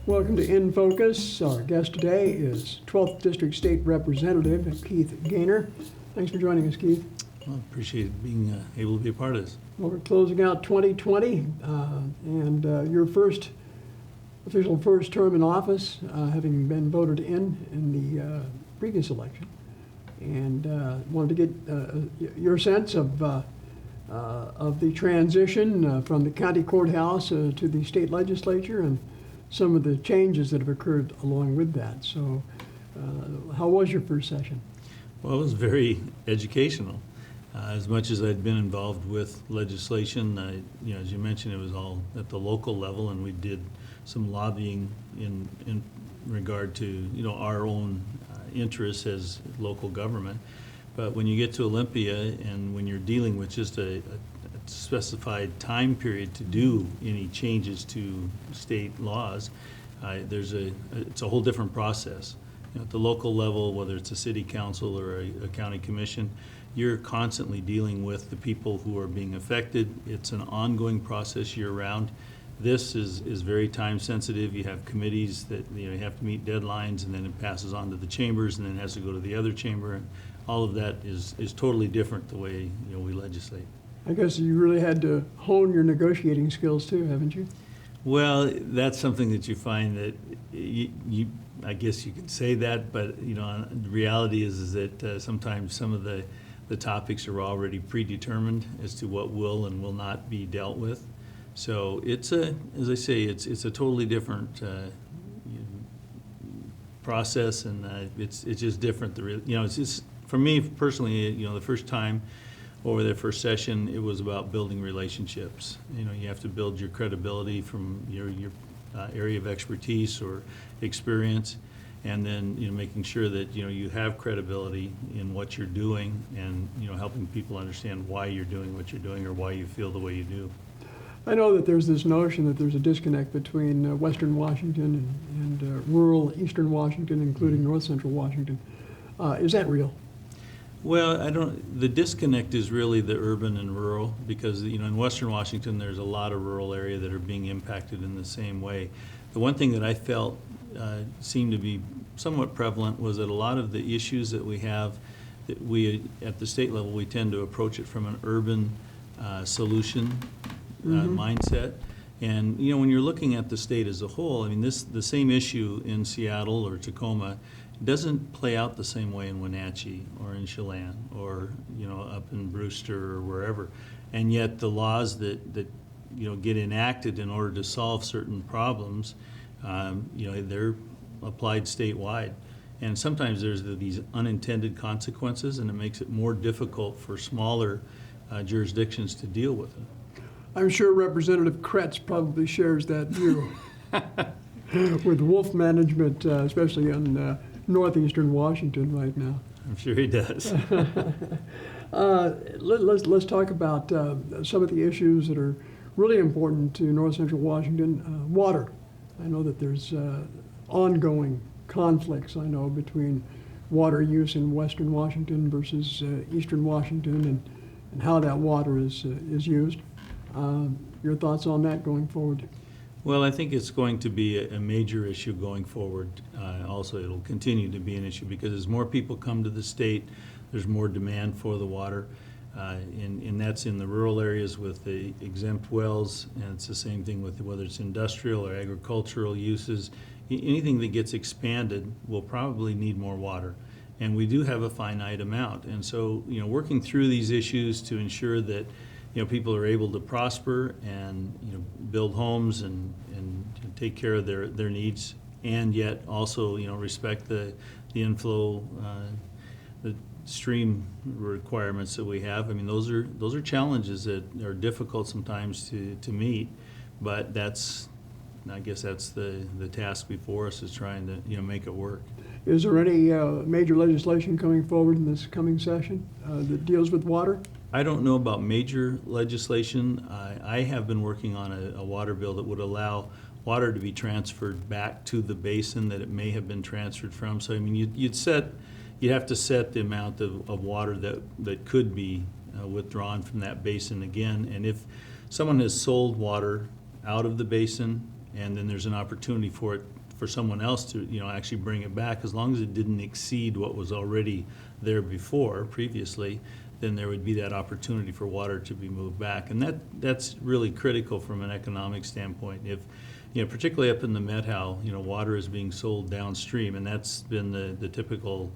Welcome to In Focus. Our guest today is 12th District State Representative Keith Goehner. Thanks for joining us, Keith. Well, appreciate being able to be a part of this. Well, we're closing out 2020, and your official first term in office, having been voted in the previous election. And wanted to get your sense of the transition from the county courthouse to the state legislature and some of the changes that have occurred along with that. So how was your first session? Well, it was very educational. As much as I'd been involved with legislation, as you mentioned, it was all at the local level, and we did some lobbying in regard to our own interests as local government. But when you get to Olympia and when you're dealing with just a specified time period to do any changes to state laws, it's a whole different process. At the local level, whether it's a city council or a county commission, you're constantly dealing with the people who are being affected. It's an ongoing process year-round. This is very time sensitive. You have committees that you have to meet deadlines, and then it passes on to the chambers, and then it has to go to the other chamber. And all of that is totally different the way we legislate. I guess you really had to hone your negotiating skills too, haven't you? Well, that's something that you find that I guess you could say that, but the reality is that sometimes some of the topics are already predetermined as to what will and will not be dealt with. So it's as I say, it's a totally different process, and it's just different. It's just for me personally. The first time over the first session, it was about building relationships. You have to build your credibility from your area of expertise or experience, and then making sure that you have credibility in what you're doing, and helping people understand why you're doing what you're doing or why you feel the way you do. I know that there's this notion that there's a disconnect between Western Washington and rural Eastern Washington, including North Central Washington. Is that real? Well, the disconnect is really the urban and rural, because in Western Washington there's a lot of rural area that are being impacted in the same way. The one thing that I felt seemed to be somewhat prevalent was that a lot of the issues that we have, that we at the state level, we tend to approach it from an urban solution mindset. And when you're looking at the state as a whole, the same issue in Seattle or Tacoma doesn't play out the same way in Wenatchee or in Chelan or up in Brewster or wherever. And yet the laws that get enacted in order to solve certain problems, they're applied statewide. And sometimes there's these unintended consequences, and it makes it more difficult for smaller jurisdictions to deal with it. I'm sure Representative Kretz probably shares that view with wolf management, especially in northeastern Washington right now. I'm sure he does. Let's talk about some of the issues that are really important to North Central Washington. Water. I know that there's ongoing conflicts, between water use in Western Washington versus Eastern Washington, and how that water is used. Your thoughts on that going forward? Well, I think it's going to be a major issue going forward. Also, it'll continue to be an issue because as more people come to the state, there's more demand for the water. And that's in the rural areas with the exempt wells, and it's the same thing with whether it's industrial or agricultural uses. Anything that gets expanded will probably need more water. And we do have a finite amount. And so, working through these issues to ensure that people are able to prosper and build homes and take care of their needs, and yet also respect the inflow, the stream requirements that we have. Those are challenges that are difficult sometimes to meet, but I guess that's the task before us, is trying to make it work. Is there any major legislation coming forward in this coming session that deals with water? I don't know about major legislation. I have been working on a water bill that would allow water to be transferred back to the basin that it may have been transferred from. So you'd have to set the amount of water that could be withdrawn from that basin again. And if someone has sold water out of the basin and then there's an opportunity for someone else to, actually bring it back, as long as it didn't exceed what was already there previously, then there would be that opportunity for water to be moved back. And that's really critical from an economic standpoint. If, particularly up in the Met-How, water is being sold downstream, and that's been the typical,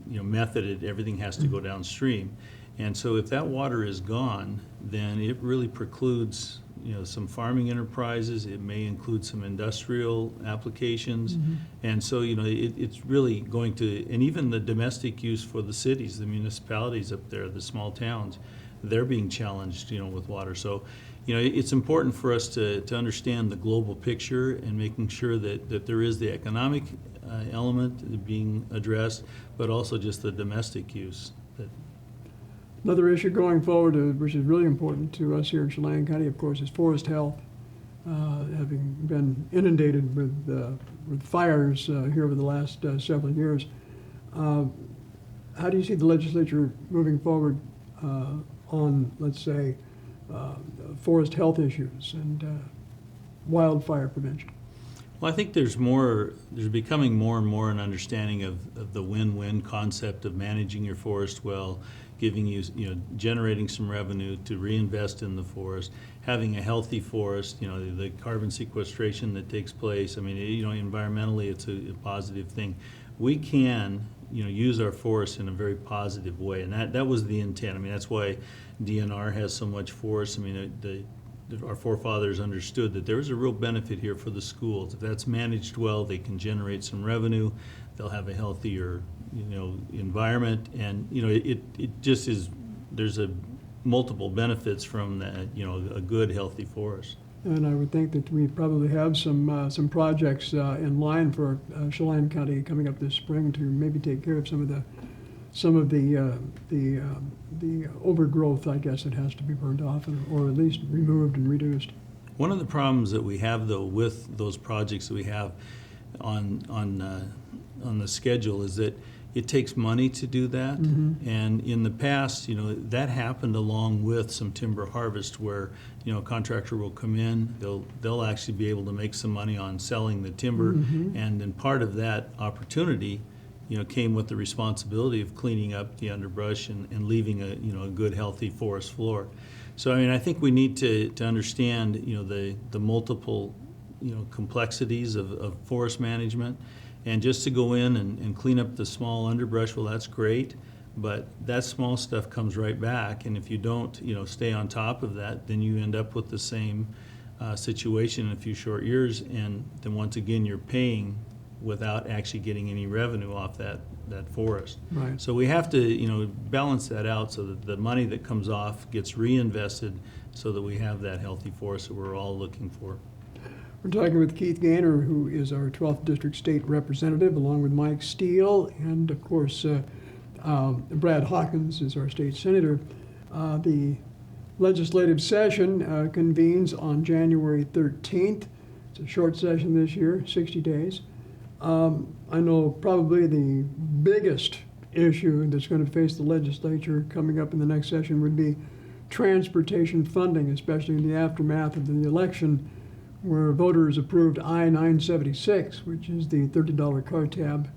method. Everything has to go downstream. And so if that water is gone, then it really precludes, some farming enterprises. It may include some industrial applications. And so, it's really going to, and even the domestic use for the cities, the municipalities up there, the small towns, they're being challenged, with water. So, it's important for us to understand the global picture and making sure that there is the economic element being addressed, but also just the domestic use. Another issue going forward, which is really important to us here in Chelan County, of course, is forest health. Having been inundated with fires here over the last several years, how do you see the legislature moving forward on, let's say, forest health issues and wildfire prevention? Well, I think there's becoming more and more an understanding of the win-win concept of managing your forest well, giving you, generating some revenue to reinvest in the forest, having a healthy forest, the carbon sequestration that takes place. I mean, environmentally, it's a positive thing. We can, use our forests in a very positive way, and that was the intent. I mean, that's why DNR has so much forest. I mean, our forefathers understood that there was a real benefit here for the schools. If that's managed well, they can generate some revenue. They'll have a healthier, environment, and it just is. There's multiple benefits from that. A good, healthy forest. And I would think that we probably have some projects in line for Chelan County coming up this spring to maybe take care of some of the overgrowth, I guess, that has to be burned off or at least removed and reduced. One of the problems that we have, though, with those projects that we have on the schedule is that it takes money to do that. And in the past, that happened along with some timber harvest where, a contractor will come in, they'll actually be able to make some money on selling the timber. And then part of that opportunity, came with the responsibility of cleaning up the underbrush and leaving a good, healthy forest floor. So, I mean, I think we need to understand, the multiple, complexities of forest management. And just to go in and clean up the small underbrush, well, that's great, but that small stuff comes right back. And if you don't, stay on top of that, then you end up with the same situation in a few short years. And then once again, you're paying without actually getting any revenue off that forest. Right. So we have to, balance that out so that the money that comes off gets reinvested so that we have that healthy forest that we're all looking for. We're talking with Keith Goehner, who is our 12th District State Representative, along with Mike Steele, and of course, Brad Hawkins is our State Senator. The legislative session convenes on January 13th. It's a short session this year, 60 days. I know probably the biggest issue that's going to face the legislature coming up in the next session would be transportation funding, especially in the aftermath of the election, where voters approved I-976, which is the $30 car tab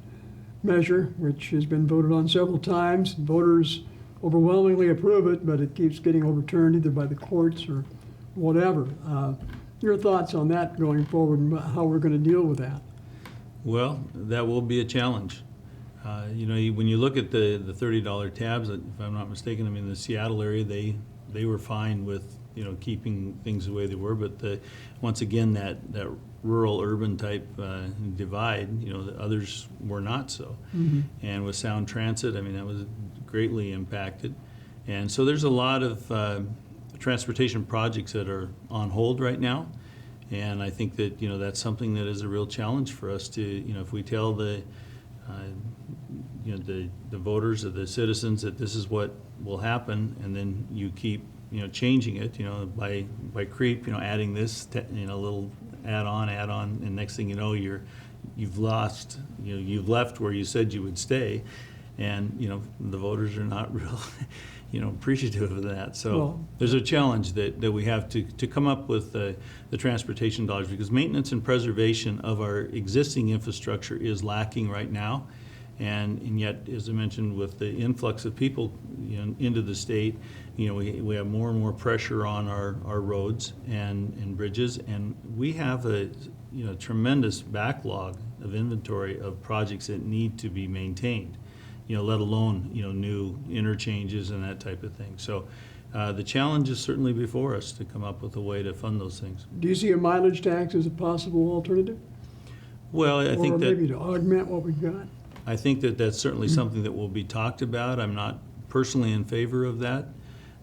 measure, which has been voted on several times. Voters overwhelmingly approve it, but it keeps getting overturned either by the courts or whatever. Your thoughts on that going forward and how we're going to deal with that? Well, that will be a challenge. When you look at the $30 tabs, if I'm not mistaken, I mean, the Seattle area, they were fine with keeping things the way they were, but once again, that rural-urban type divide, the others were not so. And with Sound Transit, I mean, that was greatly impacted. And so there's a lot of transportation projects that are on hold right now. And I think that, that's something that is a real challenge for us to, if we tell the voters or the citizens that this is what will happen, and then you keep changing it, by creep, adding this, little add-on, and next thing you know, you've lost, you've left where you said you would stay, and the voters are not real, appreciative of that. So Well- there's a challenge that we have to come up with the transportation dollars, because maintenance and preservation of our existing infrastructure is lacking right now. And yet, as I mentioned, with the influx of people into the state, we have more and more pressure on our roads and bridges, and we have a tremendous backlog of inventory of projects that need to be maintained, let alone new interchanges and that type of thing. So the challenge is certainly before us to come up with a way to fund those things. Do you see a mileage tax as a possible alternative? Well, I think Or that maybe to augment what we've got? I think that that's certainly something that will be talked about. I'm not personally in favor of that.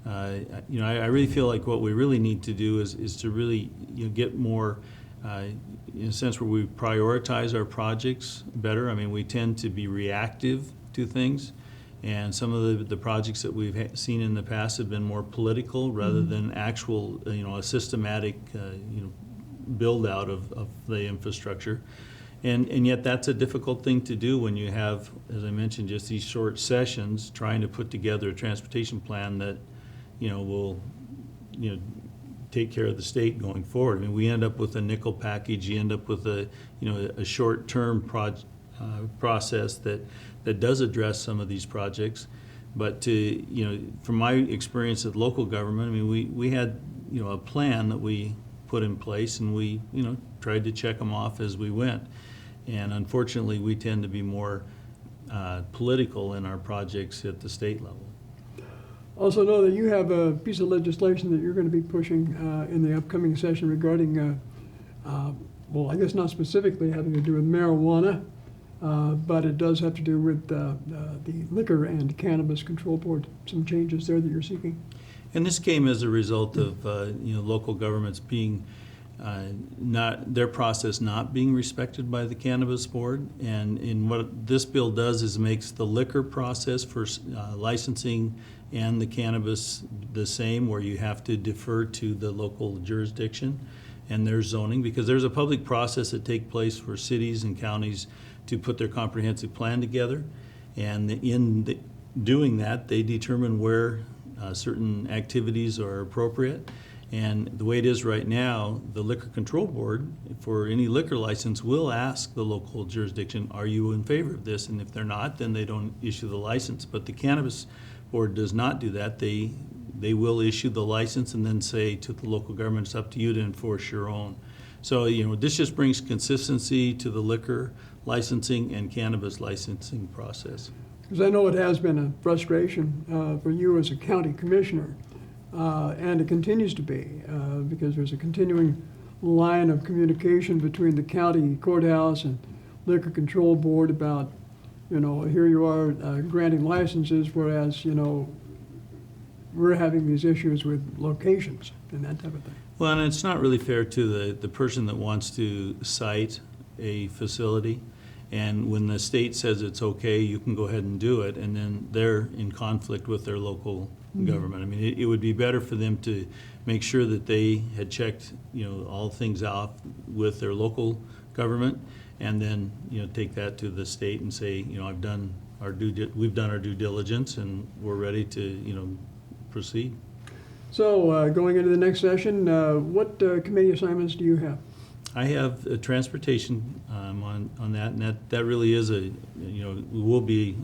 I really feel like what we really need to do is to really get more, in a sense, where we prioritize our projects better. I mean, we tend to be reactive to things, and some of the projects that we've seen in the past have been more political rather than actual, a systematic, build out of the infrastructure. And yet that's a difficult thing to do when you have, as I mentioned, just these short sessions trying to put together a transportation plan that, will, take care of the state going forward. I mean, we end up with a nickel package, you end up with a short-term process that does address some of these projects. But from my experience at local government, I mean, we had, a plan that we put in place, and we, tried to check them off as we went. And unfortunately, we tend to be more political in our projects at the state level. Also know that you have a piece of legislation that you're going to be pushing in the upcoming session regarding, well, I guess not specifically having to do with marijuana, but it does have to do with the Liquor and Cannabis Control Board, some changes there that you're seeking. And this came as a result of local governments being not their process not being respected by the Cannabis Board. And in what this bill does is makes the liquor process for licensing and the cannabis the same, where you have to defer to the local jurisdiction and their zoning, because there's a public process that takes place for cities and counties to put their comprehensive plan together. And in doing that, they determine where certain activities are appropriate. And the way it is right now, the Liquor Control Board, for any liquor license, will ask the local jurisdiction, are you in favor of this? And if they're not, then they don't issue the license. But the Cannabis Board does not do that. They will issue the license and then say to the local government, it's up to you to enforce your own. So, this just brings consistency to the liquor licensing and cannabis licensing process. Because I know it has been a frustration for you as a county commissioner, and it continues to be, because there's a continuing line of communication between the county courthouse and Liquor Control Board about, here you are granting licenses, whereas, we're having these issues with locations and that type of thing. Well, and it's not really fair to the person that wants to site a facility. And when the state says it's okay, you can go ahead and do it, and then they're in conflict with their local government. I mean, it would be better for them to make sure that they had checked, all things out with their local government, and then, take that to the state and say, we've done our due diligence, and we're ready to, proceed. So going into the next session, what committee assignments do you have? I have transportation on that, and that really is will be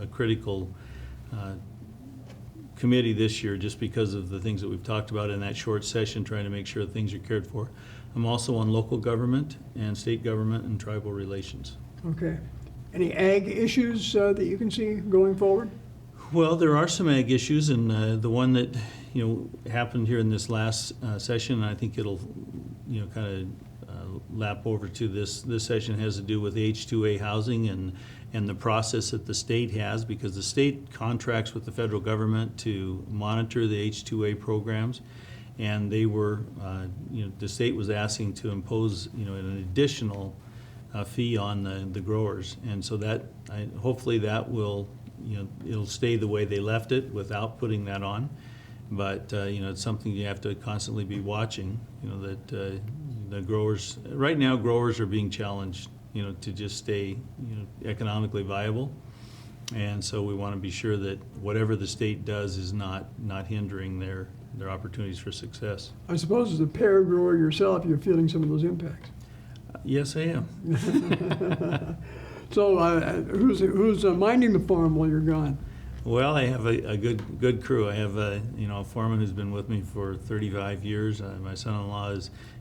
a critical committee this year, just because of the things that we've talked about in that short session, trying to make sure things are cared for. I'm also on local government and state government and tribal relations. Okay. Any ag issues that you can see going forward? Well, there are some ag issues, and the one that happened here in this last session, and I think it'll kind of lap over to this session, has to do with H-2A housing and the process that the state has, because the state contracts with the federal government to monitor the H-2A programs, and they were, the state was asking to impose, an additional fee on the growers, and so that hopefully that will, it'll stay the way they left it without putting that on, but it's something you have to constantly be watching, that the growers right now growers are being challenged, to just stay, economically viable, And so we want to be sure that whatever the state does is not hindering their opportunities for success. I suppose as a pear grower yourself, you're feeling some of those impacts. Yes, I am. So who's minding the farm while you're gone? Well, I have a good crew. I have a foreman who's been with me for 35 years. My son-in-law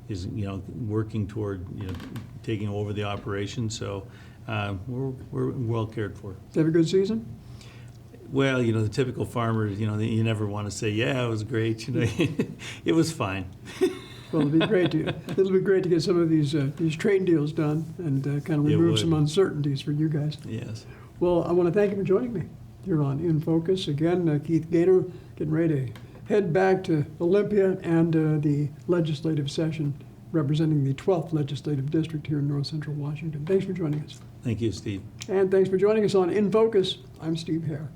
is working toward taking over the operation. So we're well cared for. Did you have a good season? Well, the typical farmer, you never want to say, yeah, it was great. It was fine. Well, it'll be great to get some of these trade deals done and kind of remove some uncertainties for you guys. Yes. Well, I want to thank you for joining me here on In Focus. Again, Keith Goehner, getting ready to head back to Olympia and the legislative session representing the 12th Legislative District here in North Central Washington. Thanks for joining us. Thank you, Steve. And thanks for joining us on In Focus. I'm Steve Hare.